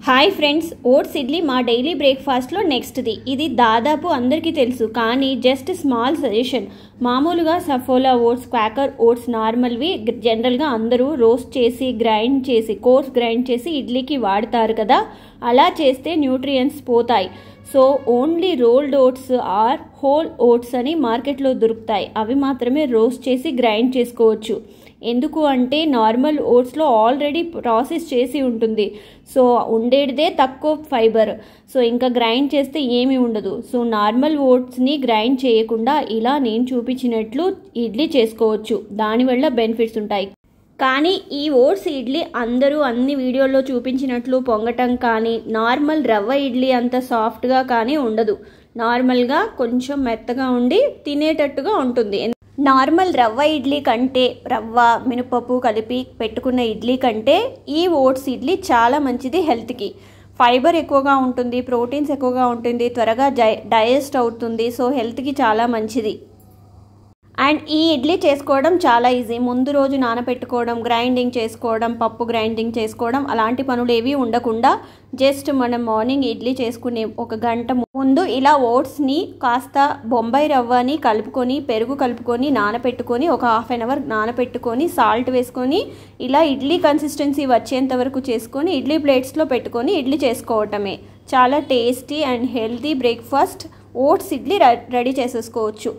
Hi friends, oats idli మా daily బ్రేక్ఫాస్ట్లో నెక్స్ట్ది. ఇది దాదాపు అందరికీ తెలుసు, కానీ జస్ట్ స్మాల్ సజెషన్. మామూలుగా సఫోలా ఓట్స్, క్వాకర్ ఓట్స్ నార్మల్వి జనరల్గా అందరూ రోస్ట్ చేసి కోర్స్ గ్రైండ్ చేసి ఇడ్లీకి వాడతారు కదా. అలా చేస్తే న్యూట్రియంట్స్ పోతాయి. So only rolled oats or whole oats అని మార్కెట్లో దొరుకుతాయి. అవి మాత్రమే రోస్ట్ చేసి గ్రైండ్ చేసుకోవచ్చు. ఎందుకు అంటే నార్మల్ ఓట్స్లో ఆల్రెడీ ప్రాసెస్ చేసి ఉంటుంది. సో ఉండేదే తక్కువ ఫైబర్. సో ఇంకా గ్రైండ్ చేస్తే ఏమీ ఉండదు. సో నార్మల్ ఓట్స్ని గ్రైండ్ చేయకుండా ఇలా నేను చూపించినట్లు ఇడ్లీ చేసుకోవచ్చు. దానివల్ల బెనిఫిట్స్ ఉంటాయి. కానీ ఈ ఓట్స్ ఇడ్లీ అందరూ అన్ని వీడియోల్లో చూపించినట్లు పొంగటం కానీ, నార్మల్ రవ్వ ఇడ్లీ అంత సాఫ్ట్గా కానీ ఉండదు. నార్మల్గా కొంచెం మెత్తగా ఉండి తినేటట్టుగా ఉంటుంది. నార్మల్ రవ్వ ఇడ్లీ కంటే, రవ్వ మినపప్పు కలిపి పెట్టుకున్న ఇడ్లీ కంటే ఈ ఓట్స్ ఇడ్లీ చాలా మంచిది హెల్త్కి. ఫైబర్ ఎక్కువగా ఉంటుంది, ప్రోటీన్స్ ఎక్కువగా ఉంటుంది, త్వరగా డైజెస్ట్ అవుతుంది. సో హెల్త్కి చాలా మంచిది. అండ్ ఈ ఇడ్లీ చేసుకోవడం చాలా ఈజీ. ముందు రోజు నానబెట్టుకోవడం, గ్రైండింగ్ చేసుకోవడం, పప్పు గ్రైండింగ్ చేసుకోవడం అలాంటి పనులు ఏవి ఉండకుండా జస్ట్ మనం మార్నింగ్ ఇడ్లీ చేసుకునే 1 గంట ముందు ఇలా ఓట్స్ని కాస్త బొంబాయి రవ్వని కలుపుకొని, పెరుగు కలుపుకొని నానబెట్టుకొని 1 హాఫ్ అన్ అవర్ నానబెట్టుకొని సాల్ట్ వేసుకొని ఇలా ఇడ్లీ కన్సిస్టెన్సీ వచ్చేంత వరకు చేసుకొని ఇడ్లీ ప్లేట్స్లో పెట్టుకొని ఇడ్లీ చేసుకోవటమే. చాలా tasty and healthy breakfast oats idli ready చేసేసుకోవచ్చు.